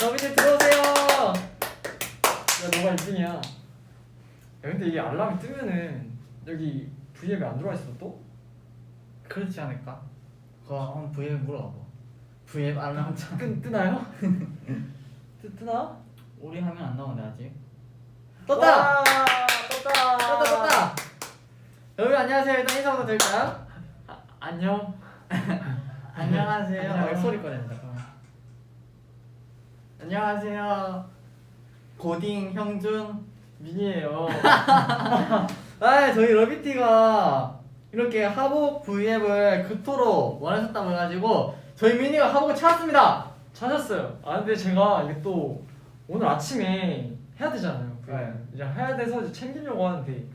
러비티 들어오세요. 야 너가 1등이야. 야 근데 이게 알람이 뜨면은 여기 V앱에 안 들어와 있어 또? 그렇지 않을까? 그거 한번 V앱 물어봐. V앱 알람 뜨나요? 뜨나? 우리 화면 안 나오네 아직. 떴다! 와! 떴다. 여러분 안녕하세요. 일단 인사부터 드릴까요? 안녕. 안녕하세요. 안녕. 소리 꺼낸다. 안녕하세요. 고딩 형준 민이에요. 아 저희 러비티가 이렇게 하복 V앱을 그토록 원하셨다고 해가지고 저희 미니가 하복을 찾았습니다. 찾았어요. 아 근데 제가 이게 또 오늘 아침에 해야 되잖아요. 네. 이제 해야 돼서 이제 챙기려고 하는데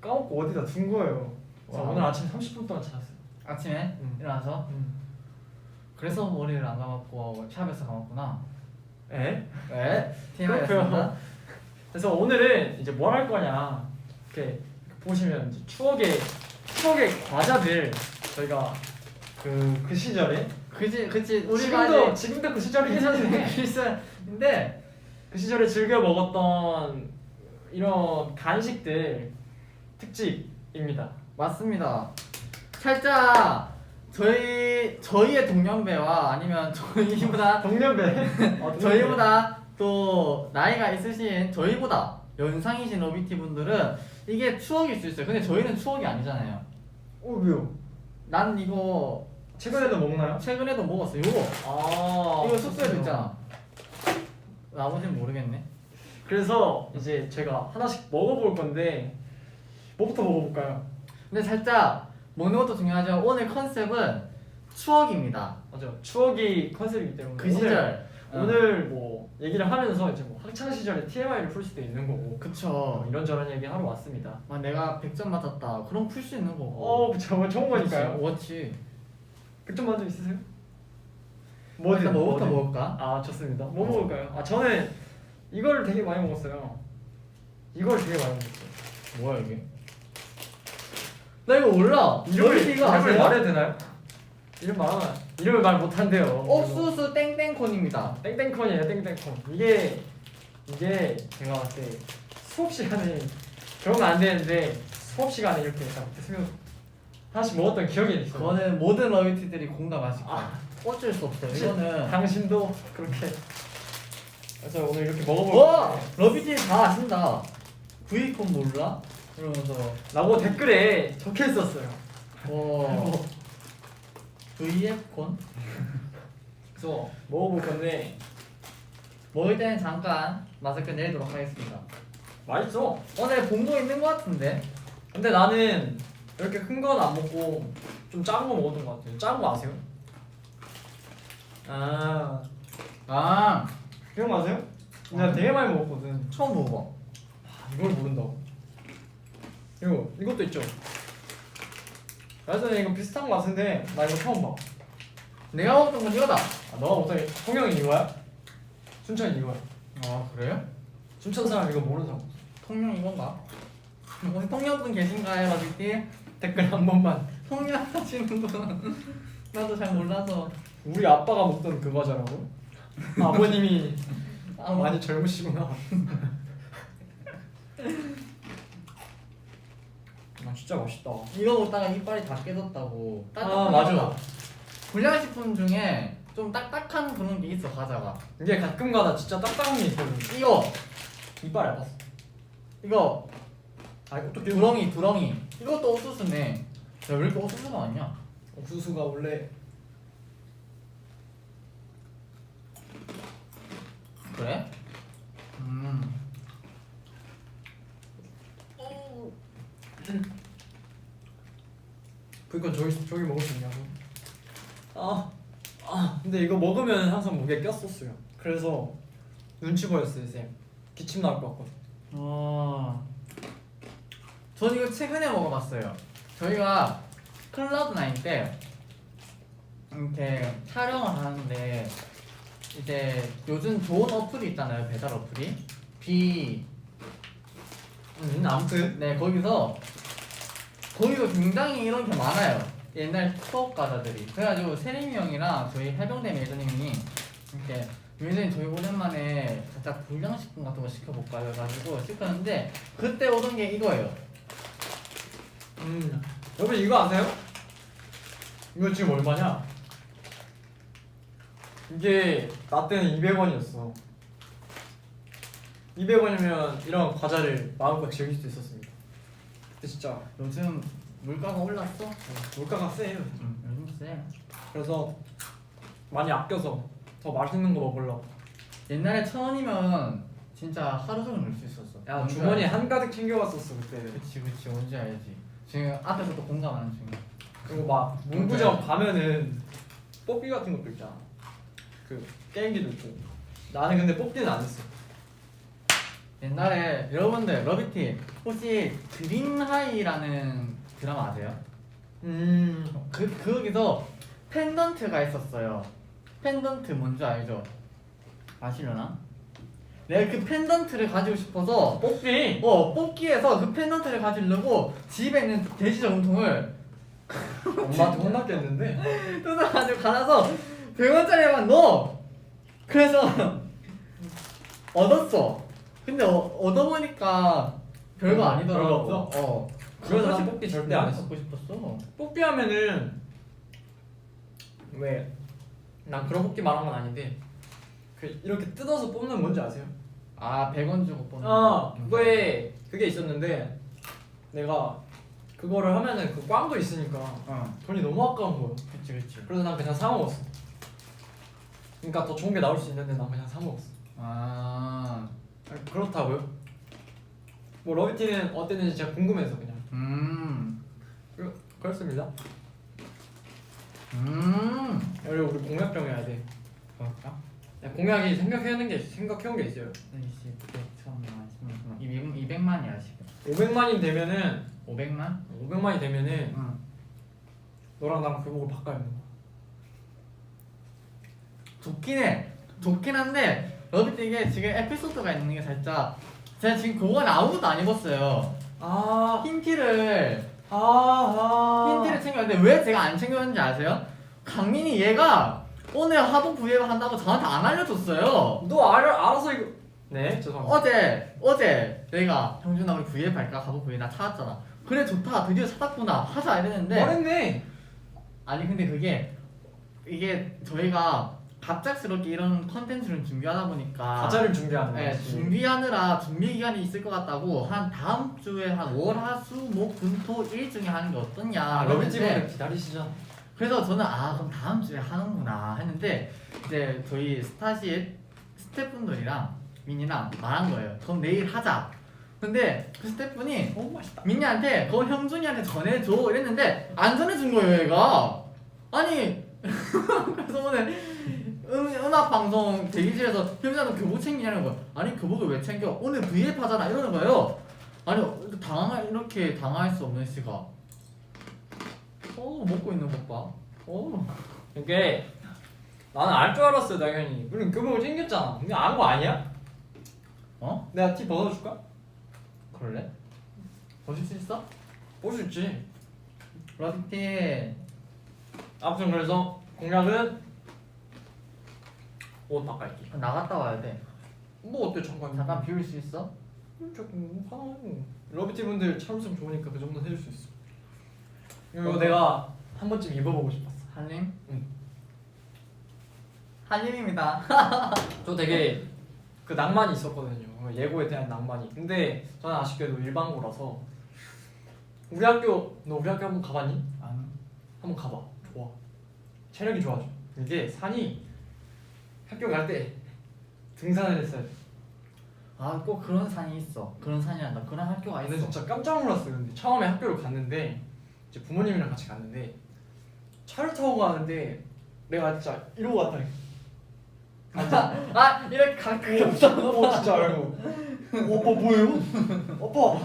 까먹고 어디다 둔 거예요. 그래서 와. 오늘 아침 30분 동안 찾았어요. 아침에 일어나서 그래서 머리를 안 감았고 샵에서 감았구나. 에? 네. TMI였습니다. 그래서 오늘은 이제 뭘 할 거냐 이렇게 보시면 이제 추억의 과자들 저희가 그 시절에 그치 우리가 지금도 그 시절이긴 한데 필수인데 그 시절에 즐겨 먹었던 이런 간식들 특집입니다. 맞습니다. 살짝 저희의 동년배와 아니면 저희보다 동년배. 저희보다 또 나이가 있으신 저희보다 연상이신 러비티 분들은 이게 추억일 수 있어요. 근데 저희는 추억이 아니잖아요. 왜요? 난 이거 최근에도 먹나요? 최근에도 먹었어. 이거 아 이거 숙소에도 있잖아. 나머지는 모르겠네. 그래서 이제 제가 하나씩 먹어볼 건데 뭐부터 먹어볼까요? 근데 살짝 먹는 것도 중요하지만 오늘 컨셉은 추억입니다. 맞아 추억이 컨셉이기 때문에 그 시절. 오늘 뭐 얘기를 하면서 이제 뭐 학창 시절의 TMI를 풀 수도 있는 거고 그쵸. 이런저런 얘기 하러 왔습니다. 막 내가 100점 맞았다. 그럼 풀 수 있는 거고. 그쵸 좋은 거니까요. 그렇지. 100점 만점 있으세요? 일단 뭐부터 뭐든. 먹을까? 아 좋습니다. 뭐 먹을까요? 저는 이걸 되게 많이 먹었어요. 이걸 되게 많이 먹었어요. 뭐야 이게? 나 이거 몰라. 이름을 이거 아세요? 말해도 되나요? 이름을 말 못한대요. 옥수수 땡땡콘입니다. 땡땡콘이에요. 땡땡콘. 이게 제가 봤을 때 수업 시간에 그러면 안 되는데 수업 시간에 이렇게 딱 드시면 하나씩 먹었던 기억이 있어요. 그거는 모든 러비티들이 공감하실 거야. 아. 어쩔 수 없어요. 혹시 이거는 당신도 그렇게 그래서 오늘 이렇게 먹어볼 와 건데 러비티 다 아신다. V콘 몰라? 이러면서 라고 댓글에 적혀 있었어요. 와 V앱콘? 그래서 먹어볼 건데 먹을 때는 잠깐 마스크 내리도록 하겠습니다. 맛있어. 오늘 본거 있는 거 같은데? 근데 나는 이렇게 큰 건 안 먹고 좀 작은 거 먹었던 것 같아요. 작은 거 아세요? 아 기억나세요? 내가 되게 많이 먹었거든. 처음 먹어봐. 이걸 모른다고? 이것도 있죠. 그래서 이거 비슷한 거 같은데 나 이거 처음 봐. 내가 먹었던 건 이거다. 너가 못하게 통영이 이거야? 춘천이 이거야? 아 그래요? 춘천 사람 이거 모르는 사람 통영 이건가? 혹시 통영분 계신가요, 러비티? 댓글 한 번만. 통영 하시는 분 나도 잘 몰라서. 우리 아빠가 먹던 그 과자라고? 아버님이 아, 많이 젊으시구나. 아 진짜 맛있다. 이거 먹다가 이빨이 다 깨졌다고. 맞아. 불량식품 중에 좀 딱딱한 그런 게 있어 과자가. 이게 가끔가다 진짜 딱딱한 게 있거든. 이거 이빨 얇았어. 이거 어떻게 두렁이. 이것도 옥수수네. 야, 왜 이렇게 옥수수가 많냐? 옥수수가 원래 그래? 그러니까 저기 먹을 수 있냐고. 근데 이거 먹으면 항상 목에 꼈었어요. 그래서 눈치 보였어요 쌤. 기침 나올 것 같거든. 전 이거 최근에 먹어봤어요. 저희가 클라우드9 때 이렇게 촬영을 하는데 이제 요즘 좋은 어플이 있잖아요. 배달 어플이 아무튼 네 거기서 굉장히 이런 게 많아요. 옛날 추억 과자들이. 그래가지고 세림이 형이랑 저희 해병대 매니저님이 이렇게 민선이 저희 오랜만에 살짝 불량식품 같은 거 시켜볼까 해가지고 시켰는데 그때 오던 게 이거예요. 여러분 이거 아세요? 이거 지금 얼마냐? 이게 나 때는 200원이었어. 200원이면 이런 과자를 마음껏 즐길 수 있었습니다. 근데 진짜 요즘 물가가 올랐어? 물가가 세요. 요즘 세. 그래서 많이 아껴서 더 맛있는 거 먹으려고. 옛날에 1,000원이면 진짜 하루 종일 놀 수 있었어. 야 뭔지 주머니에 알지? 한가득 챙겨갔었어 그때. 그치 뭔지 알지. 지금 앞에서 또 공감하는 중이야. 그리고 막 문구점 가면은 뽑기 같은 것도 있잖아. 그 게임기도 있고. 나는 근데 뽑기는 안 했어. 옛날에 여러분들 러비티 혹시 그린하이라는 드라마 아세요? 거기서 펜던트가 있었어요. 펜던트 뭔지 알죠? 아시려나? 내가 그 펜던트를 가지고 싶어서 뽑기. 뽑기에서 그 펜던트를 가지려고 집에 있는 돼지 저금통을 엄마한테 혼났겠는데. 뜯어가지고 갈아서 100원짜리만 넣어. 그래서 얻었어. 근데 얻어보니까 별거 아니더라고. 별거 없어? 그래서 난 뽑기 절대 안 했어. 갖고 싶었어. 뽑기 하면은 왜? 난 그런 뽑기 말한 건 아닌데 그 이렇게 뜯어서 뽑는 뭔지 아세요? 아 100원 주고 뽑는 그거에 그게 있었는데 내가 그거를 하면은 그 꽝도 있으니까 돈이 너무 아까운 거야. 그치. 그래서 난 그냥 사 먹었어. 그러니까 더 좋은 게 나올 수 있는데 난 그냥 사 먹었어. 아 아니, 그렇다고요? 뭐 러비티는 어땠는지 제가 궁금해서 그냥. 그렇습니다. 그리고 우리 공약 정해야 돼. 그럴까? 야, 공약이 생각해온 게 있어요. 20, 100, 1000만, 10만, 200만이야 지금. 500만이 되면은 500만? 500만이 되면은 응. 너랑 나랑 교복을 바꿔야 하는 거야. 좋긴 해. 좋긴 한데 러비티 이게 지금 에피소드가 있는 게 살짝 제가 지금 그거는 아무것도 안 입었어요. 흰티를 챙겼는데 왜 제가 안 챙겼는지 아세요? 강민이 얘가 오늘 하복 브이앱 한다고 저한테 안 알려줬어요. 너 알아서 이거. 네 죄송합니다. 어제 내가 형준아 우리 브이앱 할까? 하복 브이앱 나 찾았잖아. 그래 좋다 드디어 찾았구나 하자 이랬는데 말했네. 아니 근데 이게 저희가 갑작스럽게 이런 컨텐츠를 준비하다 보니까 과자를 준비하는 거야. 네, 준비하느라 준비 기간이 있을 것 같다고 한 다음 주에 한 월, 화, 수, 목, 금, 토, 일 중에 하는 게 어떠냐 러비티분들 기다리시잖아. 그래서 저는 그럼 다음 주에 하는구나 했는데 이제 저희 스타쉽 스태프분들이랑 민이랑 말한 거예요. 그럼 내일 하자. 근데 그 스태프분이 너무 맛있다. 민이한테 그거 형준이한테 전해줘 이랬는데 안 전해준 거예요 얘가. 아니 그래서 오늘 음악 방송 대기실에서 형준아 너 교복 챙기냐는 거야. 아니 교복을 왜 챙겨? 오늘 브이앱 하잖아 이러는 거예요. 아니 이렇게 당할 수 없는 씨가 먹고 있는 것 봐. 이게 나는 알 줄 알았어 당연히. 우리 교복을 챙겼잖아. 근데 안 거 아니야? 내가 티 벗어줄까? 그럴래? 보실 수 있어? 볼수 있지. 러비티 아무튼 그래서 공약은 옷 바꿔입기. 나갔다 와야 돼. 뭐 어때 잠깐. 잠깐 비울 수 있어? 조금 하나. 러비티 분들 참으면 좋으니까 그 정도 해줄 수 있어. 이거 내가 한 번쯤 입어보고 싶었어. 한림? 응. 한림입니다. 저 되게 그 낭만이 있었거든요. 예고에 대한 낭만이. 근데 저는 아쉽게도 일반고라서. 우리 학교 너 우리 학교 한번 가봤니? 아니. 한번 가봐. 좋아. 체력이 좋아져. 이게 산이 학교 갈 때 등산을 했어요. 꼭 그런 산이 있어. 그런 산이란다. 그런 학교가 근데 있어. 진짜 깜짝 놀랐어요. 근데 처음에 학교를 갔는데 이제 부모님이랑 같이 갔는데 차를 타고 가는데 내가 진짜 이러고 왔다. 이렇게 가까이 없어. 진짜 알고. 오빠 뭐예요? 오빠.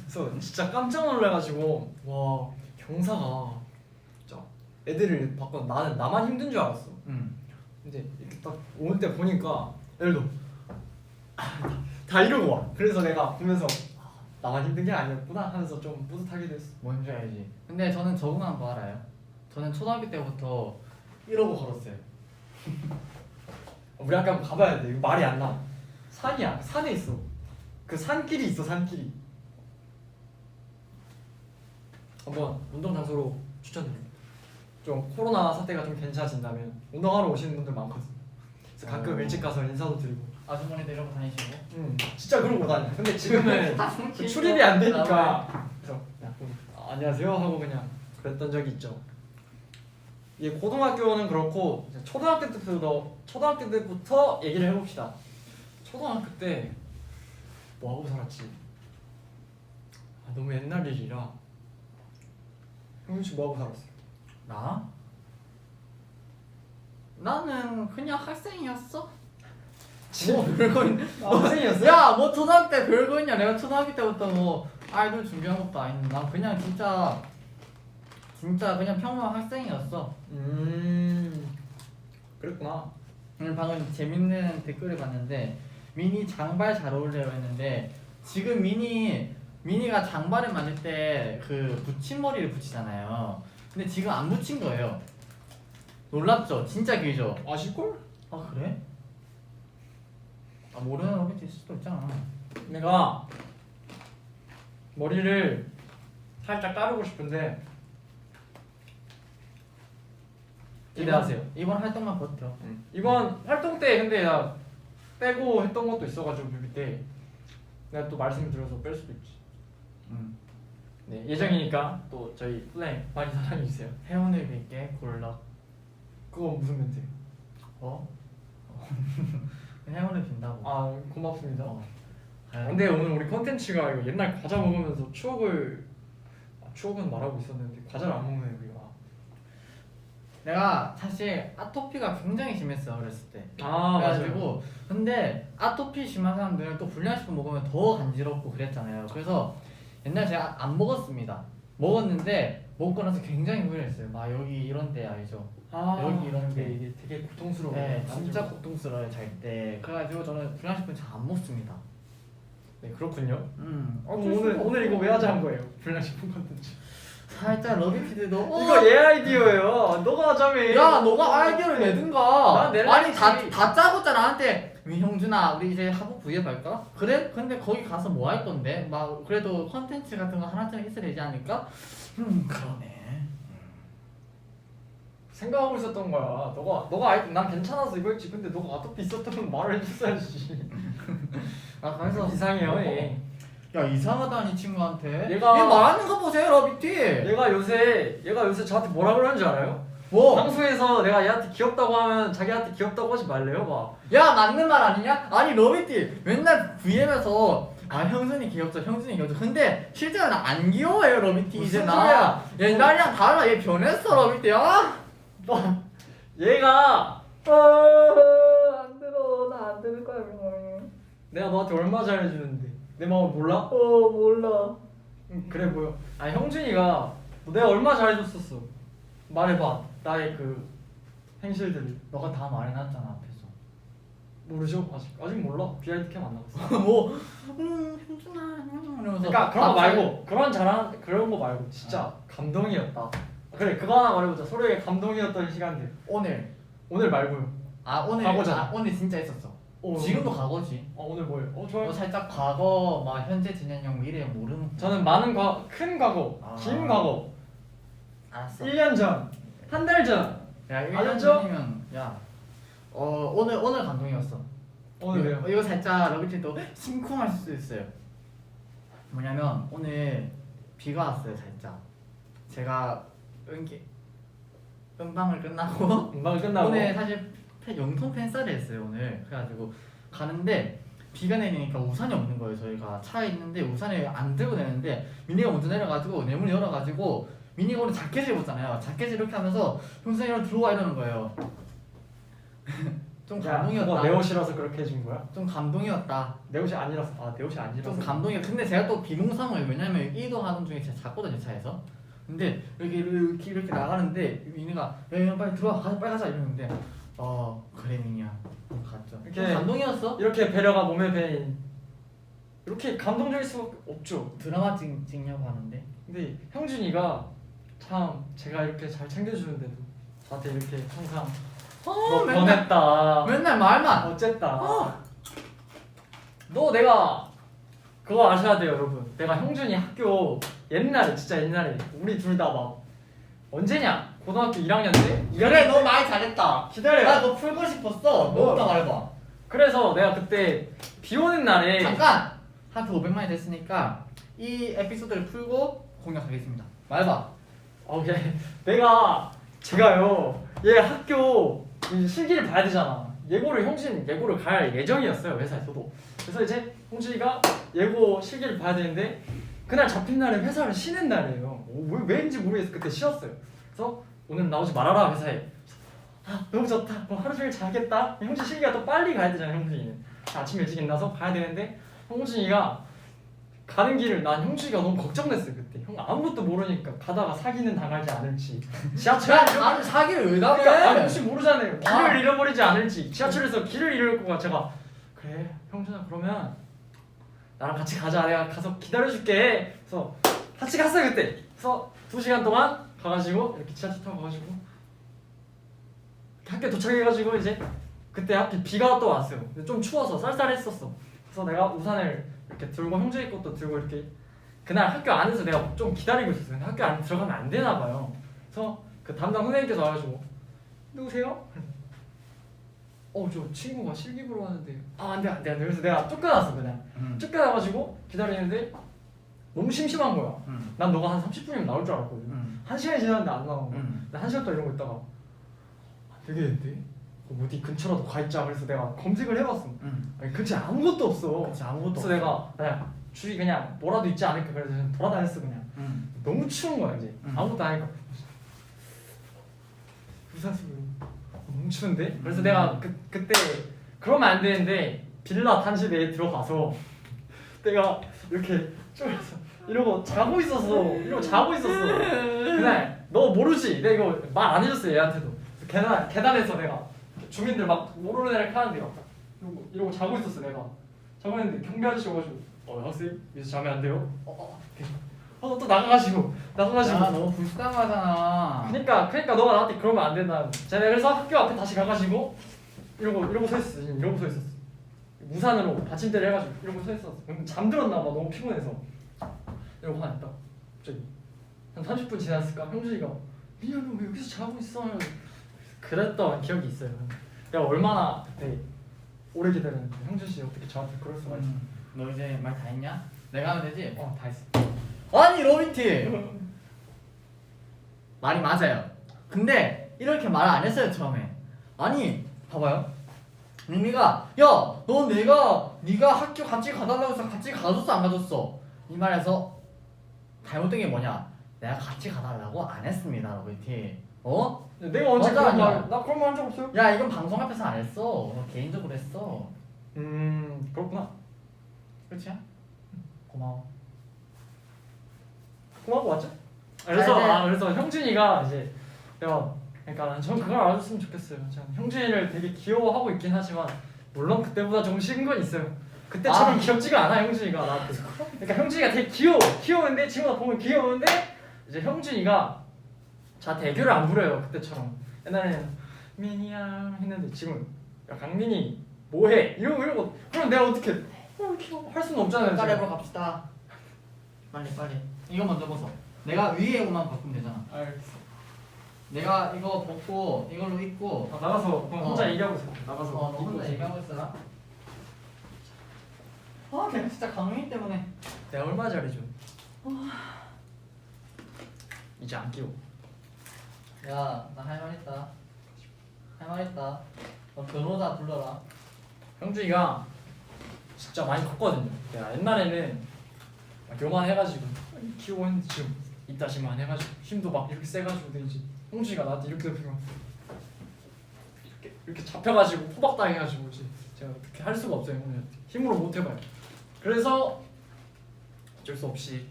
그래서 진짜 깜짝 놀라가지고 와 경사가 진짜 애들을 바꿔 나는 나만 힘든 줄 알았어. 근데 이렇게 딱 올 때 보니까 애들도 다 이러고 와. 그래서 내가 보면서 나만 힘든 게 아니었구나 하면서 좀 뿌듯하게 됐어. 뭔지 알지. 근데 저는 적응한 거 알아요. 저는 초등학교 때부터 이러고 걸었어요. 우리 아까 한번 가봐야 돼. 이거 말이 안 나. 산이야. 산에 있어. 그 산길이 있어. 산길이. 한번 운동 장소로 추천드립니다. 좀 코로나 사태가 좀 괜찮아진다면 운동하러 오시는 분들 많거든. 그래서 가끔 일찍 가서 인사도 드리고. 아주머니들 이러고 다니시고. 진짜 그러고 다녀. 근데 지금은 그 출입이 안 되니까. 그래서 그냥 안녕하세요 하고 그냥 그랬던 적이 있죠. 이게 고등학교는 그렇고 이제 초등학교 때부터 얘기를 해봅시다. 초등학교 때 뭐 하고 살았지? 너무 옛날 일이라. 형준 씨 뭐 하고 살았어요? 나? 나는 그냥 학생이었어. 뭐 별거 있네. 학생이었어요? 야, 뭐 초등학교 때 별거 있냐? 내가 초등학교 때부터 뭐 아이돌 준비한 것도 아닌데 난 그냥 진짜 그냥 평범한 학생이었어. 그랬구나. 오늘 방금 재밌는 댓글을 봤는데 미니 장발 잘 어울려요 했는데 지금 미니가 장발을 만들 때 그 붙임머리를 붙이잖아요. 근데 지금 안 붙인 거예요. 놀랍죠? 진짜 길죠? 아실걸? 아 그래? 아 모르는 어게 있을 수도 있잖아. 내가 머리를 살짝 자르고 싶은데 기대하세요. 이번 활동만 버텨. 이번 활동 때 근데 나 빼고 했던 것도 있어가지고 뮤비 때 내가 또 말씀을 드려서 뺄 수도 있지. 네, 예정이니까 또 저희 플레임 많이 사랑해주세요. 행운을 빌게 골라. 그거 무슨 멘트? 어? 행운을 빈다고. 아 고맙습니다. 아유. 근데 오늘 우리 컨텐츠가 이거 옛날 과자 먹으면서 추억은 말하고 있었는데 과자를 안 먹네 우리가. 내가 사실 아토피가 굉장히 심했어 어렸을 때. 아 그래가지고 근데 아토피 심한 사람들은 또 불량식품 먹으면 더 간지럽고 그랬잖아요. 그래서 옛날 제가 안 먹었습니다. 먹었는데 먹고 나서 굉장히 후회했어요. 막 여기 이런 데 알죠? 여기 이런 데 이게 되게 고통스러워. 네, 진짜 고통스러워요 잘 때. 그래가지고 저는 불량식품 잘 안 먹습니다. 네 그렇군요. 오늘 이거 왜 하자 한 거예요? 불량식품 컨텐츠. 살짝 러비피드도 이거 얘 아이디어예요. 너가 하자며. 야 너가 아이디어를 내든가. 난 낼래. 아니 다 짜고짜 나한테 민형준아 우리 이제 하복 V앱 할까? 그래? 근데 거기 가서 뭐 할 건데? 막 그래도 컨텐츠 같은 거 하나쯤 있어야 되지 않을까? 그러네. 생각하고 있었던 거야. 너가 난 괜찮아서 이거 했지. 근데 너가 아토피 있었다면 말을 해줬어야지. 아 그래서 이상해요 얘. 야 이상하다니 친구한테. 얘가- 얘 말하는 거 보세요 러비티. 얘가 요새 저한테 뭐라 그러는 줄 알아요? 뭐? 방송에서 내가 얘한테 귀엽다고 하면 자기한테 귀엽다고 하지 말래요 막. 야 맞는 말 아니냐? 아니 러비티 맨날 VM에서 아 형준이 귀엽죠 형준이 귀엽죠 근데 실제로는 안 귀여워요 러비티. 무슨 이제 소리야? 나 옛날이랑 달라. 얘 변했어 러비티. 아? 얘가 안 들어. 나 안 들을 거야 그냥. 내가 너한테 얼마 잘해주는데 내 마음을 몰라? 몰라. 그래 보여. 아 형준이가 내가 얼마 잘해줬었어. 말해봐. 나의 그 행실들을. 너가 다 말해놨잖아 앞에서. 모르죠? 아직 몰라. BRT 캠 안 나갔어. 뭐 형준아 이러면서. 그러니까 그런 거 말고 그런 거 말고 진짜 감동이었다. 그래 그거 하나 말해보자. 서로에게 감동이었던 시간들. 오늘 말고요. 아 오늘 과거잖아. 오늘 진짜 있었어. 지금도 과거지. 오늘 뭐예요? 좋아요. 너 살짝 과거 막 현재 진행형 미래형 모르는. 저는 큰 과거, 아. 긴 과거. 알았어. 1년 전, 한 달 전. 야 1년 알았죠? 전이면 야. 오늘 감동이었어. 오늘 왜요? 이거 살짝 러비티도 심쿵할 수도 있어요. 뭐냐면 오늘 비가 왔어요 살짝. 제가 음방을 끝나고 금방 끝나고. 오늘 사실 영통 팬싸를 했어요 오늘. 그래가지고 가는데 비가 내리니까 우산이 없는 거예요. 저희가 차에 있는데 우산을 안 들고 내는데 미니가 먼저 내려가지고 내 문을 열어가지고 미니가 오늘 자켓을 입었잖아요. 자켓을 이렇게 하면서 형수님 들어와 이러는 거예요. 좀 감동이었다. 그거 내 옷이라서 그렇게 해준 거야? 좀 감동이었다. 내 옷이 아니라서. 내 옷이 아니라서. 좀 감동이었. 근데 제가 또 비몽사몽을 왜냐면 이동하는 중에 제가 잤거든요 차에서. 근데 이렇게 나가는데 미니가 야 빨리 들어와 빨리 가자 이러는데 그래 미니야 갔죠. 이렇게 좀 감동이었어. 이렇게 배려가 몸에 배인. 이렇게 감동적일 수 없죠. 드라마 찍냐고 하는데. 근데 형준이가 참 제가 이렇게 잘 챙겨주는데도 저한테 이렇게 항상 너 맨날 변했다. 맨날 말만. 어쨌다. 너 내가 그거 아셔야 돼요, 여러분. 내가 형준이 학교 옛날에 진짜 옛날에 우리 둘 다 막 언제냐? 고등학교 1학년 때? 그래 너 말 잘했다. 기다려. 나 너 풀고 싶었어. 너부터 말해봐. 그래서 내가 그때 비 오는 날에 잠깐 하트 500만이 됐으니까 이 에피소드를 풀고 공략하겠습니다. 말해봐. 오케이. 제가요 얘 학교 이 실기를 봐야 되잖아. 예고를 갈 예정이었어요, 회사에서도. 그래서 이제 홍준이가 예고 실기를 봐야 되는데 그날 잡힌 날에 회사를 쉬는 날이에요. 왜인지 모르겠어. 그때 쉬었어요. 그래서 오늘 나오지 말아라 회사에. 아, 너무 좋다. 그럼 하루 종일 자겠다. 형준 실기가 또 빨리 가야 되잖아, 형준이는. 아침 일찍 일어나서 가야 되는데 형준이가 가는 길을 난 형준이가 너무 걱정됐어요 그때. 형 아무것도 모르니까 가다가 사기는 당하지 않을지. 지하철 나는 사기를 왜 그러니까 당해? 혹시 모르잖아요. 길을 아. 잃어버리지 않을지. 지하철에서 길을 잃을 거가 제가 그래 형준아 그러면 나랑 같이 가자. 내가 가서 기다려줄게. 그래서 같이 갔어요 그때. 그래서 2시간 동안 가가지고 이렇게 지하철 타고 가가지고 학교 도착해가지고 이제 그때 하필 비가 또 왔어요. 근데 좀 추워서 쌀쌀했었어. 그래서 내가 우산을 이렇게 들고 형준이 것도 들고 이렇게 그날 학교 안에서 내가 좀 기다리고 있었어요. 근데 학교 안에 들어가면 안 되나 봐요. 그래서 그 담당 선생님께서 와가지고 누구세요? 저 친구가 실기 보러 왔는데 안돼 그래서 내가 쫓겨났어 그냥. 쫓겨나가지고 기다리는데 너무 심심한 거야. 난 너가 한 30분이면 나올 줄 알았거든. 1시간이 지났는데 안 나오고 나 1시간 동안 이러고 있다가 안 되겠는데? 어디 근처라도 가 있자. 그래서 내가 검색을 해봤어. 아니 근처에 아무것도 없어. 그치, 아무것도 그래서 내가 그냥 주위 그냥 뭐라도 있지 않을까 그래서 그냥 돌아다녔어 그냥. 너무 추운 거야 이제. 아무것도 안 하니까 부산소리 너무 추운데? 그래서 내가 그때 그러면 안 되는데 빌라 단지 내에 들어가서 내가 이렇게 쫄아서 이러고 자고 있었어. 그날 너 모르지? 내가 이거 말 안 해줬어 얘한테도. 계단에서 내가 주민들 막 모르는 애를 하는데 막 이러고 자고 있었어 내가. 자고 있는데 경비 아저씨 오가지고 학생 여기서 자면 안 돼요? 또 나가가지고 야 너무 불쌍하잖아. 그러니까 너가 나한테 그러면 안 된다. 제가 그래서 학교 앞에 다시 가가지고 이러고 서 있었어. 이러고 서 있었어. 우산으로 받침대를 해가지고 이러고 서 있었어. 잠들었나 봐. 너무 피곤해서. 이러고 하나 있다. 갑자기 한 30분 지났을까? 형준이가 민현아 너 왜 여기서 자고 있어? 그랬던 기억이 있어요. 내가 얼마나 그때 오래 기다렸는데 형준 씨 어떻게 저한테 그럴 수가 있어? 너 이제 말 다 했냐? 내가 하면 되지? 다 했어. 아니 로빈티 말이 맞아요. 근데 이렇게 말 안 했어요 처음에. 아니 봐봐요. 민미가 야너 네가 학교 같이 가달라고 해서 같이 가줬어 안 가줬어? 이 말에서 잘못된 게 뭐냐? 내가 같이 가달라고 안 했습니다 로빈티. 내가 언제 맞아, 그런 아니야. 말? 나 그런 말 한 적 없어요. 야 이건 방송 앞에서 안 했어. 너 개인적으로 했어. 그렇구나. 그렇지? 고마워. 고마운 거 맞죠? 그래서 형준이가 이제 그러니까 전 그걸 알아줬으면 좋겠어요. 저는 형준이를 되게 귀여워하고 있긴 하지만 물론 그때보다 좀 식은 건 있어요. 그때처럼 귀엽지가 않아 형준이가 나한테. 그러니까 형준이가 되게 귀여운데 지금 보면 귀여운데 이제 형준이가 저한테 애교를 안 부려요 그때처럼. 옛날에는 민이야 했는데 지금 야 강민이 뭐해 이러고 그럼 내가 어떻게 할 수는 없잖아요. 빨리 해보러 갑시다. 빨리 이거 먼저 벗어. 내가 위에 옷만 바꾸면 되잖아. 알겠어. 내가 이거 벗고 이걸로 입고 나가서 그럼 혼자 얘기하고 있어. 나가서 너 혼자 얘기하고 있어라. 내가 진짜 강민이 때문에. 내가 얼마 잘해줘. 이제 안 끼워. 야, 나 할 말 있다. 너 변호사 불러라. 형준이가 진짜 많이 컸거든요. 내가 옛날에는 막 요만해가지고 키우고 했는데 지금 이따시만 해가지고 힘도 막 이렇게 세가지고 근데 이제 형준이가 나한테 이렇게 잡히면 이렇게 잡혀가지고 호박당해가지고 이제 제가 어떻게 할 수가 없어요. 형준이한테 힘으로 못 해봐요. 그래서 어쩔 수 없이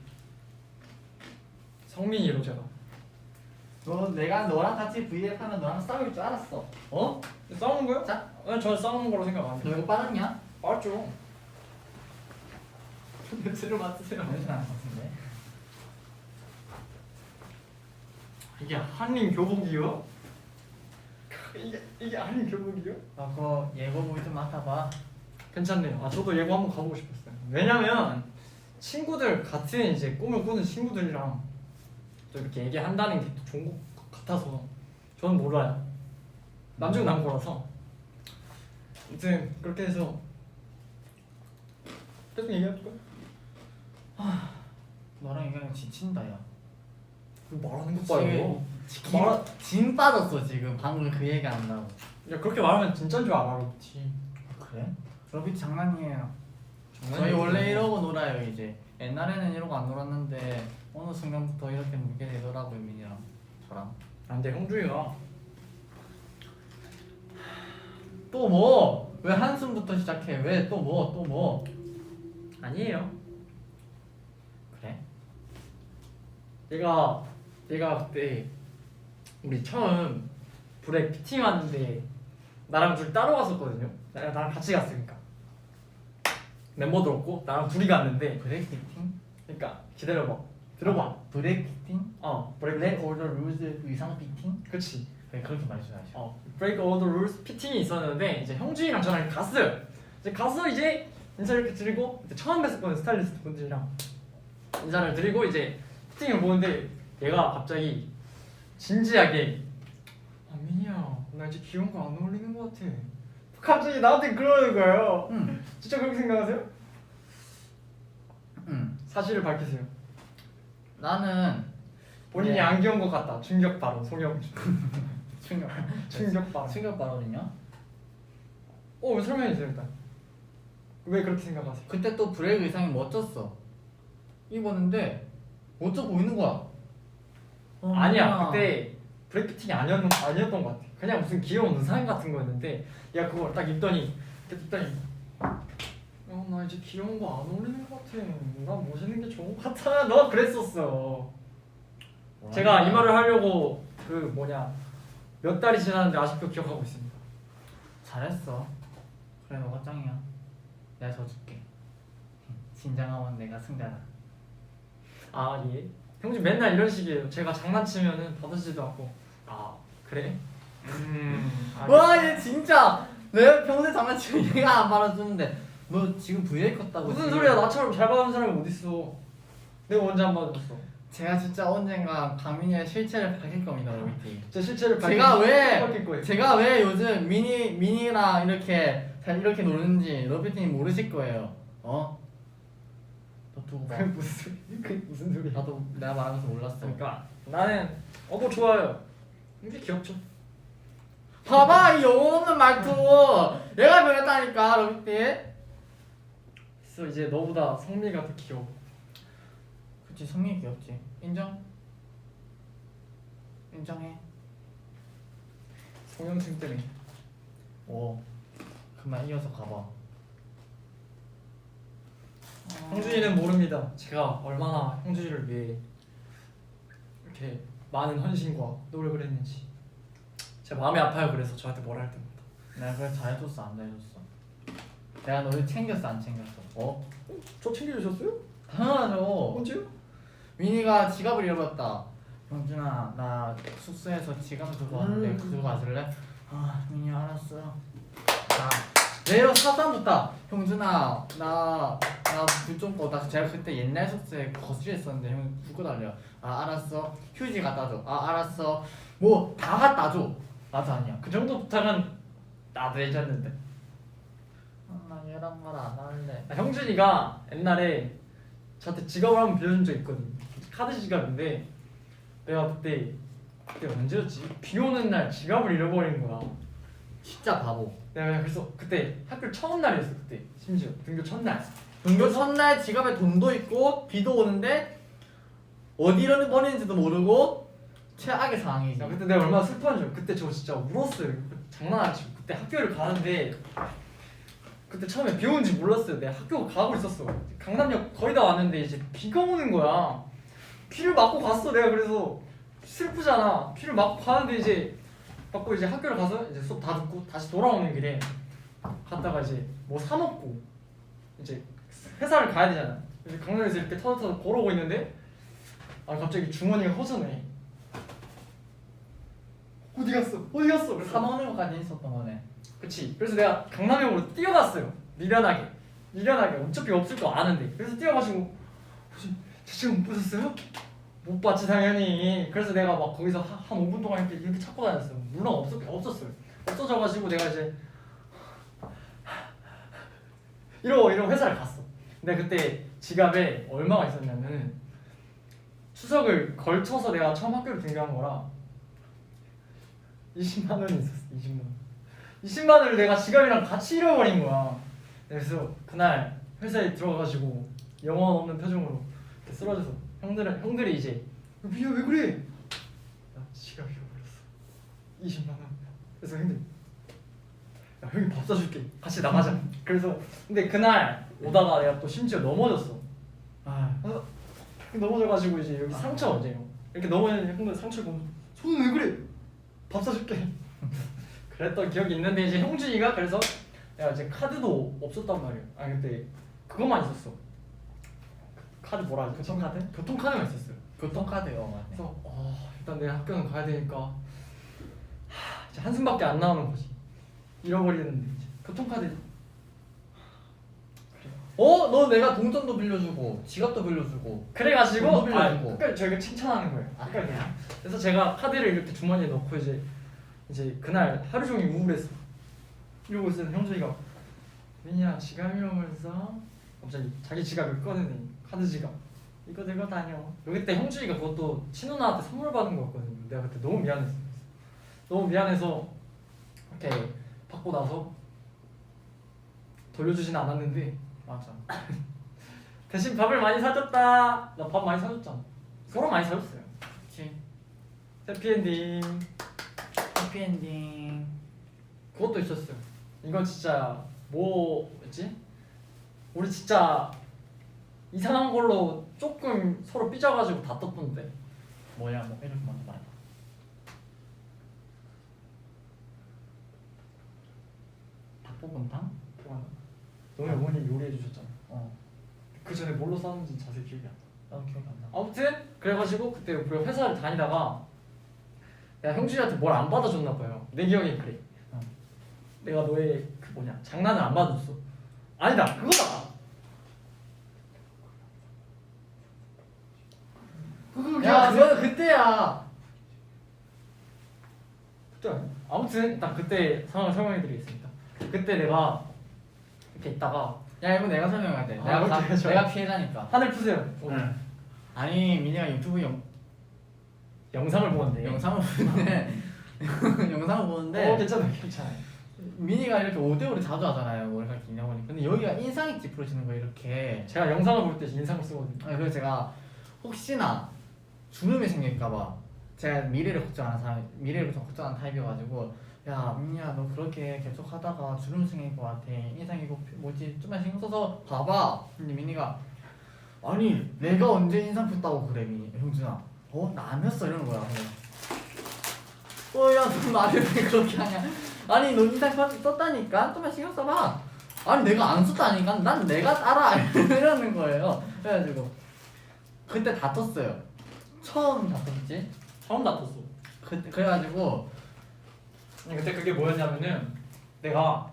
성민이로 제가 내가 너랑 같이 V앱 하면 너랑 싸울 줄 알았어. 싸우는 거요? 자, 저는 싸우는 거로 생각 안 해요. 너 이거 빠졌냐? 맞죠. 냄새를 맡으세요. 냄새 나는 것 같은데. 이게 한림 교복이요? 이게 아닌 교복이요? 아 그거 예고보기 좀 맡아봐. 괜찮네요. 아 저도 예고 한번 가보고 싶었어요. 왜냐면 친구들 같은 이제 꿈을 꾸는 친구들이랑 또 이렇게 얘기한다는 게 또 좋은 것 같아서 저는 몰라요. 남중 남고라서 아무튼 그렇게 해서 계속 얘기할까? 너랑 얘기하면 지친다 야. 말하는 것 봐요. 진 빠졌어 지금 방금 그 얘기 한다고. 야 그렇게 말하면 진짜인 줄 알아 로비티. 그래? 러비 장난이에요. 저희 원래 이러고 놀아요 이제. 옛날에는 이러고 안 놀았는데 어느 순간부터 이렇게 놀게 되더라고요 민이랑 저랑. 안돼 형준이가 또 뭐? 왜 한숨부터 시작해? 왜 또 뭐? 또 뭐? 아니에요. 그래? 얘가 그때 우리 처음 브레이크 피팅 왔는데 나랑 둘이 따로 갔었거든요. 나랑 같이 갔으니까 멤버도 없고 나랑 둘이 갔는데 브레이크 피팅? 그러니까 기다려봐 들어봐. 브레이크 피팅? 브레이크 블랙 오더 루즈 의상 피팅? 그치. 네 그렇게 말씀하시죠. 브레이크 오더 룰스 피팅이 있었는데 이제 형준이랑 저랑 갔어요. 이제 가서 이제 인사를 이렇게 드리고 이제 처음 뵀었거든 스타일리스트 분들이랑 인사를 드리고 이제 피팅을 보는데 얘가 갑자기 진지하게 민이야 나 이제 귀여운 거 안 어울리는 것 같아. 갑자기 나한테 그러는 거예요. 응. 진짜 그렇게 생각하세요? 응. 사실을 밝히세요. 나는 본인이 네. 안 귀여운 것 같다. 충격 발언 송영준. 충격. 충격 발언. 충격 발언이냐? 설명해 주세요 일단. 왜 그렇게 생각하세요? 그때 또 브레이크 의상이 멋졌어. 입었는데 멋져 보이는 거야. 아니야 그때 브레이크 피팅이 아니었던 것 같아. 그냥 무슨 귀여운 의상 같은 거였는데 야 그걸 딱 입더니 나 이제 귀여운 거 안 어울리는 것 같아. 나 멋있는 게 좋은 것 같아. 너 그랬었어. 제가 이 말을 하려고 몇 달이 지났는데 아직도 기억하고 있습니다. 잘했어. 그래 너가 짱이야. 내가 져줄게. 진정하면 내가 승자다. 아 예. 형준 맨날 이런 식이에요. 제가 장난치면은 받아주지도 않고. 아 그래? 와 얘 진짜 내가 평소에 장난치고 얘가 안 받아주는데 너 지금 브레이크 껐다고. 무슨 지금. 소리야? 나처럼 잘 받는 사람이 어딨어? 내가 언제 안 받아줬어? 제가 진짜 언젠가 강민이의 실체를 밝힐 겁니다 로비티. 제 실체를 밝힐 거예요. 제가 왜 요즘 미니랑 이렇게 잘 이렇게 노는지 로비티님 모르실 거예요. 너 두고 봐. 그게 무슨 소리야? 나도 내가 말하면서 몰랐어. 그러니까 나는 뭐 좋아요. 이게 귀엽죠. 봐봐 이 영혼 없는 말투. 얘가 변했다니까 로비티. 그래서 이제 너보다 성미가 더 귀여워. 그치 성민이 귀엽지. 인정? 인정해. 송영승 때문에. 그만 이어서 가봐. 형준이는 모릅니다. 제가 얼마나 형준이를 위해 이렇게 많은 헌신과 노력을 했는지. 제 마음이 아파요. 그래서 저한테 뭐라 할 때마다. 내가 그걸 잘해줬어 안 잘해줬어? 내가 너를 챙겼어 안 챙겼어? 저 챙겨주셨어요? 당연하죠. 언제요? 민이가 지갑을 잃어버렸다. 영준아 나 숙소에서 지갑을 들고 왔는데 들고 가줄래? 민이 알았어. 내일 사단부터 형준아 나불좀 꺼. 제가 그때 옛날 숙소에 거주했었는데 형 불 꺼달래요. 알았어. 휴지 갖다 줘. 알았어. 뭐 다 갖다 줘. 나도 아니야. 그 정도 부탁은 나도 해줬는데. 나 얘랑 말 안 할래. 형준이가 옛날에 저한테 지갑을 한번 빌려준 적 있거든. 카드 지갑인데 내가 그때 언제였지? 비 오는 날 지갑을 잃어버린 거야. 진짜 바보. 내가 그래서 그때 학교 처음 날이었어. 그때 심지어 등교 첫날. 등교 첫날 지갑에 돈도 있고 비도 오는데 어디로 버리는지도 모르고 최악의 상황이지. 야, 그때 내가 얼마나 슬퍼한 줄 알아. 그때 저 진짜 울었어요. 장난 아니지. 그때 학교를 가는데 그때 처음에 비 오는지 몰랐어요. 내가 학교 가고 있었어. 강남역 거의 다 왔는데 이제 비가 오는 거야. 비를 맞고 갔어. 내가 그래서 슬프잖아. 비를 맞고 가는데 이제 맞고 이제 학교를 가서 이제 수업 다 듣고 다시 돌아오는 길에 갔다가 이제 뭐 사 먹고 이제 회사를 가야 되잖아. 이제 강남에서 이렇게 터덕터덕 걸어오고 있는데 갑자기 주머니가 허전해. 어디 갔어? 어디 갔어? 그래서 사 먹는 것까지 있었던 거네. 그치. 그래서 내가 강남역으로 뛰어갔어요. 미련하게. 어차피 없을 거 아는데. 그래서 뛰어가지고 혹시 저 지금 못 보셨어요? 못 봤지 당연히. 그래서 내가 막 거기서 한 5분 동안 이렇게 찾고 다녔어요. 물론 없었어요. 없어져가지고 내가 이제 이러고 회사를 갔어. 근데 그때 지갑에 얼마가 있었냐면은 추석을 걸쳐서 내가 처음 학교를 등교한 거라 20만 원이 있었어. 20만 원. 20만 원을 내가 지갑이랑 같이 잃어버린 거야. 그래서 그날 회사에 들어가가지고 영혼 없는 표정으로 이렇게 쓰러져서 형들이 이제 민야 왜 그래? 나 지갑 잃어버렸어. 20만 원. 그래서 형들 야 형이 밥 사줄게. 같이 나가자. 그래서 근데 그날 오다가 내가 또 심지어 넘어졌어. 넘어져가지고 이제 여기 상처 이제 이렇게 넘어지는 형들 상처 보면 손은 왜 그래? 밥 사줄게. 그랬던 기억이 있는데 이제 형준이가 그래서 내가 이제 카드도 없었단 말이야. 아 근데 그것만 있었어. 카드 뭐라 하지? 교통카드? 교통카드만 있었어요. 교통카드요, 맞네. 그래서 일단 내 학교는 가야 되니까 이제 한숨밖에 안 나오는 거지. 잃어버리는데 이제 교통카드. 너 내가 동전도 빌려주고 지갑도 빌려주고. 그래가지고 돈도 빌려주고. 그러니까 저희가 칭찬하는 거예요. 그러니까 그래서 제가 카드를 이렇게 주머니에 넣고 이제 그날 하루 종일 우울했어. 이러고 있었는데 형준이가 민이야 지갑 잃어버렸어. 갑자기 자기 지갑을 꺼내더니 카드 지갑 이거 들고 다녀. 그때 형준이가 그것도 친누나한테 선물 받은 거였거든요. 내가 그때 너무 미안했어. 너무 미안해서 이렇게 받고 나서 돌려주진 않았는데 맞아. 대신 밥을 많이 사줬다. 나 밥 많이 사줬잖아. 서로 많이 사줬어요. 그치. 해피엔딩. 해피엔딩. 그것도 있었어요. 이건 진짜 뭐였지? 우리 진짜 이상한 걸로 조금 서로 삐져가지고 다퉜던데. 뭐야, 뭐 이렇게 먼저 말해. 닭볶음탕? 너희 어머니 요리해 주셨잖아. 어. 그 전에 뭘로 싸는지 자세히 기억이 안 나. 나도 기억이 안 나. 아무튼 그래가지고 그때 우리가 회사를 다니다가 내가 형준이한테 뭘 안 받아줬나 봐요. 내 기억에 그래. 내가 너의 그 뭐냐 장난을 안 받아줬어. 아니다 그거다. 야, 그거는 그때야. 그때 아니야? 아무튼 일단 그때 상황을 설명해드리겠습니다. 그때 내가 이렇게 있다가 야, 이거 내가 설명해야 돼. 오케이, 좋아. 내가 피해자니까. 하늘 푸세요. 오늘 아니, 민이가 유튜브 영상을 보는데 영상을 보는데 영상을 보는데 괜찮아. 민이가 이렇게 5대5를 자주 하잖아요. 우리가 기냐보니. 근데 여기가 인상이 찌푸려지는 거예요, 이렇게. 제가 영상을 볼 때 인상을 쓰거든요. 그래서 제가 혹시나 주름이 생길까봐 제가 미래를 좀 걱정하는 타입이어가지고 야 민이야 너 그렇게 계속 하다가 주름 생길 것 같아. 인상 이거 뭐지 좀만 신경 써서 봐봐. 근데 민이가 아니 내가 언제 인상 폈다고 그래 형준아. 나 안 폈어 이러는 거야. 야 너 나를 왜 그렇게 하냐. 아니 너 인상 썼다니까 좀만 신경 써봐. 아니 내가 안 썼다니까 난 내가 따라 이러는 거예요. 그래가지고 그때 다퉜어요. 처음 다퉜지? 처음 다퉜어. 그래가지고 그때 그게 뭐였냐면은 내가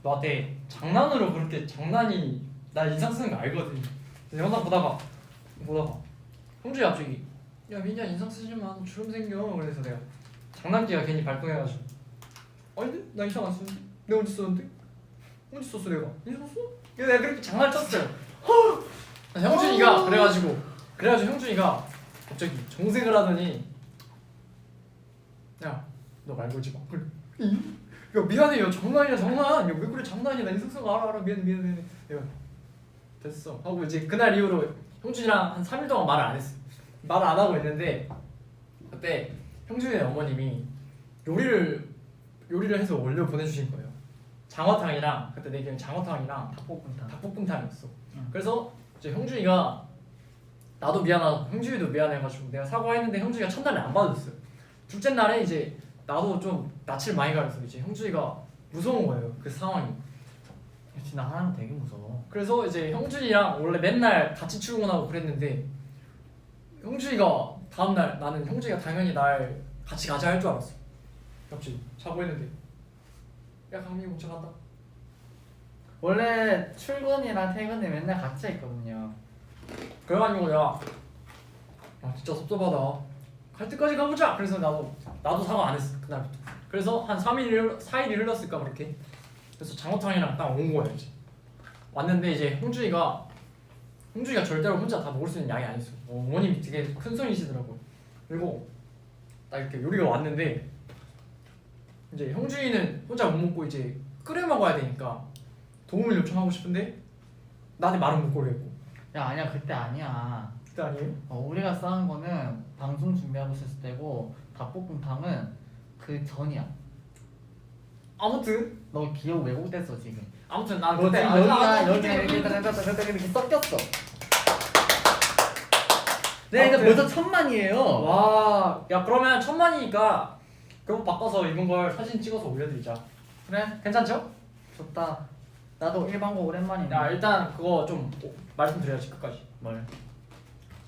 너한테 장난으로 그렇게 장난이 나 인상 쓰는 거 알거든. 그래서 영상 보다가 형준이 갑자기 야 민이야 인상 쓰지 마 주름 생겨. 그래서 내가 장난기가 괜히 발동해가지고 아닌데? 나 인상 안 쓰는데? 내가 언제 썼는데? 언제 썼어 내가? 인상 썼어? 그래서 내가 그렇게 장난을 쳤어요. 형준이가 그래가지고 형준이가 갑자기 정색을 하더니 야 너 말 걸지 마. 그래. 야 미안해 요 장난이야 장난. 야왜 그래 장난이야 나 인상 쓴 거 알아 미안해. 야 됐어 하고 이제 그날 이후로 형준이랑 한 3일 동안 말을 안 했어. 말을 안 하고 있는데 그때 형준이의 어머님이 요리를 해서 올려 보내주신 거예요. 장어탕이랑 그때 내 기억엔 장어탕이랑 닭볶음탕이었어. 그래서 이제 형준이가 나도 미안하고 형준이도 미안해가지고 내가 사과했는데 형준이가 첫날에 안 받았어요. 둘째 날에 이제 나도 좀 낯을 많이 가려서 이제 형준이가 무서운 거예요. 그 상황이. 진짜 하나는 되게 무서워. 그래서 이제 형준이랑 원래 맨날 같이 출근하고 그랬는데 형준이가 다음날 나는 형준이가 당연히 날 같이 가자 할 줄 알았어. 갑자기 자고 있는데 야 강민이 먼저 간다. 원래 출근이랑 퇴근이 맨날 같이 했거든요. 그래가지고 내가 진짜 섭섭하다. 갈 때까지 가보자. 그래서 나도 사과 안 했어 그날부터. 그래서 한 4일이 흘렀을까 그렇게. 그래서 장어탕이랑 딱 온 거야 이제. 왔는데 이제 홍주이가 절대로 혼자 다 먹을 수 있는 양이 아니었어. 어머님이 되게 큰 손이시더라고. 그리고 딱 이렇게 요리가 왔는데 이제 형주이는 혼자 못 먹고 이제 끓여 먹어야 되니까 도움을 요청하고 싶은데 나한테 말은 못 걸겠고. 야 아니야 그때 아니야. 그때 아니에요? 우리가 싸운 거는 방송 준비하고 있었을 때고 닭볶음탕은 그 전이야. 아무튼 너 기억 왜곡됐어 지금. 아무튼 난 너 그때 지금 여기가 이렇게 섞였어. 네, 이거 아무튼. 벌써 1000만이에요. 와, 야 그러면 1000만이니까 그거 바꿔서 입은 걸 사진 찍어서 올려드리자. 그래, 괜찮죠? 좋다. 나도 일반고 오랜만이네. 야 일단 그거 좀 말씀드려야지 끝까지. 뭘?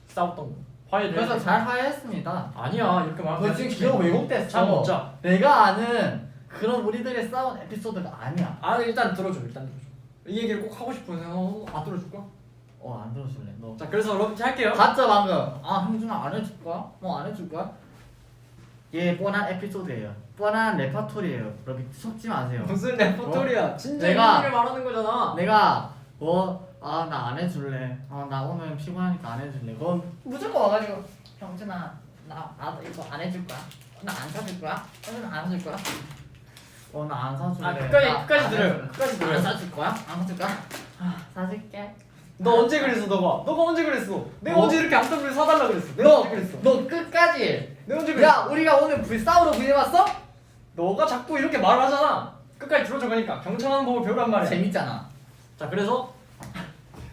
싸웠던 거. 화해를. 그래서 해야지. 잘 화해했습니다. 아니야 이렇게 말하면 너 지금 기억 왜곡됐어. 잠 먹자. 내가 아는 그런 우리들의 싸운 에피소드가 아니야. 아 일단 들어줘. 이 얘기를 꼭 하고 싶으면 안 들어줄까? 안 들어줄래 너. 자 그래서 러브티 할게요. 봤죠 방금? 형준아 안 해줄 거야? 안 해줄 거야? 얘 뻔한 에피소드예요. 뻔한 레파토리예요. 여러분 속지 마세요. 무슨 레퍼토리야? 진짜 내가- 얘기를 말하는 거잖아. 내가 나 안 해줄래. 나 오늘 피곤하니까 안 해줄래. 그럼 무조건 와가지고 형준아 나도 이거 안 해줄 거야. 나 안 사줄 거야. 형준아 안 사줄 거야. 나 안 사줄래. 아 끝까지 들어요. 끝까지 들어요. 안 사줄 거야? 안 사줄 거야? 사줄게. 너 언제 그랬어 너가 언제 그랬어? 내가 뭐? 언제 이렇게 암떡을 사달라 그랬어? 내가 언제 그랬어? 너 끝까지. 내가 언제 그랬어? 야 우리가 오늘 불싸우러 구해봤어? 너가 자꾸 이렇게 말을 하잖아. 끝까지 들어줘. 그러니까 경청하는 법을 배우란 말이야. 재밌잖아. 자 그래서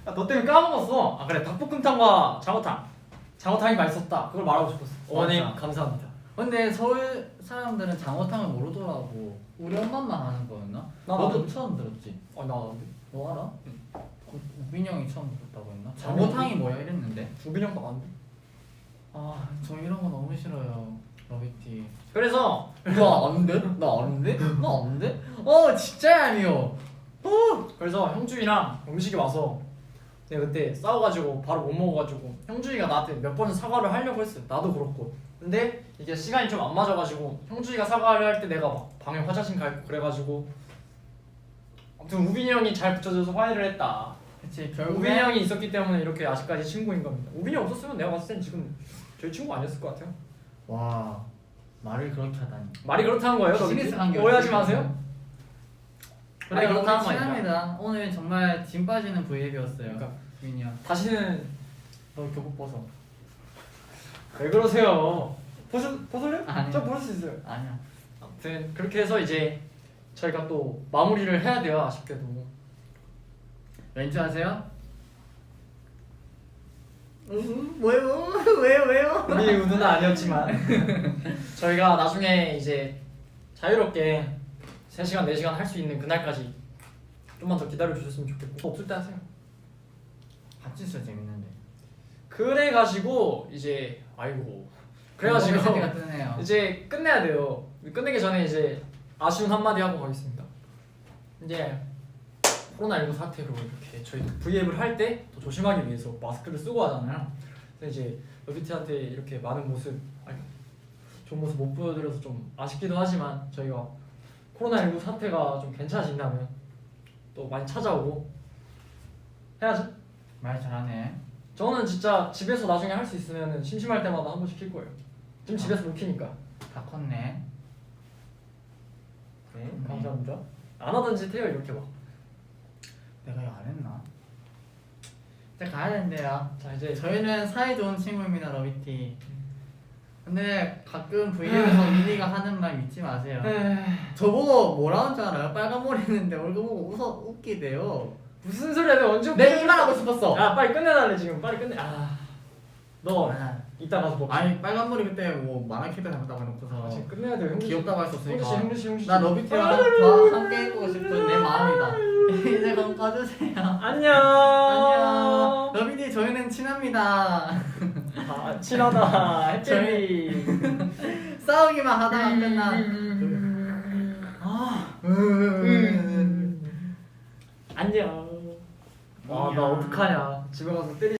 너 때문에 까먹었어. 아 그래 닭볶음탕과 장어탕이 맛있었다. 그걸 말하고 싶었어. 어머님 맞아. 감사합니다. 근데 서울 사람들은 장어탕을 모르더라고. 우리 엄마만 아는 거였나? 나 너도 아는데. 처음 들었지? 나 나왔는데. 너 알아? 응. 우빈이 형이 처음 들었다고 했나? 아니, 장어탕이 뭐야 이랬는데. 우빈 형도 나왔는데. 저 이런 거 너무 싫어요. 러비티. 그래서 나 아는데? 나 아는데? 나 아는데? 진짜 아니요. 그래서 형준이랑 음식이 와서 내가 그때 싸워가지고 바로 못 먹어가지고 형준이가 나한테 몇 번은 사과를 하려고 했어요. 나도 그렇고. 근데 이게 시간이 좀 안 맞아가지고 형준이가 사과를 할 때 내가 막 방에 화장실 가 있고 그래가지고 아무튼 우빈이 형이 잘 붙여줘서 화해를 했다. 그치 우빈이 형이 있었기 때문에 이렇게 아직까지 친구인 겁니다. 우빈이 없었으면 내가 봤을 땐 지금 저희 친구 아니었을 것 같아요. 와 말을 그렇게 하다니. 말이 그렇다는 거예요. 비즈니스 관계 오해하지 어떻게 마세요. 그래 그렇다는 오늘 거 아니까. 친합니다. 오늘 정말 짐 빠지는 V앱이었어요. 그러니까. 유빈이 형. 다시는 너 교복 벗어. 왜 그러세요? 벗을래? 아니요. 저 벗을 수 있어요. 아니야. 아무튼 그렇게 해서 이제 저희가 또 마무리를 해야 돼요. 아쉽게도. 왠지 아세요? 왜요? 왜요? 우리 우드는 아니었지만 저희가 나중에 이제 자유롭게 3시간 4시간 할 수 있는 그날까지 좀만 더 기다려 주셨으면 좋겠고 없을 때 하세요. 같이 있어 재밌는데. 그래가지고 이제 아이고 그래가지고 메시지가 뜨네요. 이제 끝내야 돼요. 끝내기 전에 이제 아쉬운 한마디 하고 가겠습니다. 이제 코로나19 사태로 이렇게 저희 V앱을 할 때 더 조심하기 위해서 마스크를 쓰고 하잖아요. 그래서 이제 러비티한테 이렇게 많은 모습, 좋은 모습 못 보여드려서 좀 아쉽기도 하지만 저희가 코로나19 사태가 좀 괜찮아진다면 또 많이 찾아오고 해야죠. 말 잘하네. 저는 진짜 집에서 나중에 할 수 있으면 심심할 때마다 한 번씩 킬 거예요. 지금 집에서 못 키니까. 다 컸네. 네, 감사합니다. 안 하던 짓 해요 이렇게 막. 내가 이거 안 했나? 이제 가야 된대요. 자 이제 저희는 사이 좋은 친구입니다, 러비티. 근데 가끔 V앱에서 미니가 하는 말 믿지 마세요. 저보고 뭐라는 줄 알아요? 빨간 머리 있는데 얼굴 보고 웃기대요. 무슨 소리야? 내가 언제 내 이 말 하고 싶었어. 야 빨리 끝내달래 지금. 빨리 끝내. 너 아, 이따 가서 먹자. 아니 빨간 머리 그때 뭐 만화캐릭터 닮았다고 해놓고서 지금 끝내야 돼요. 형들. 귀엽다고 할 수 없으니까. 형들 나 러비티와 더 함께 해보고 싶은 내 마음이다. 이제 그럼 꺼주세요. 안녕. 안녕. 러비티 저희는 친합니다. 친하다. 해피. 싸우기만 하다가 끝난. 안녕. 아 나 어떡하냐. 집에 가서 때리.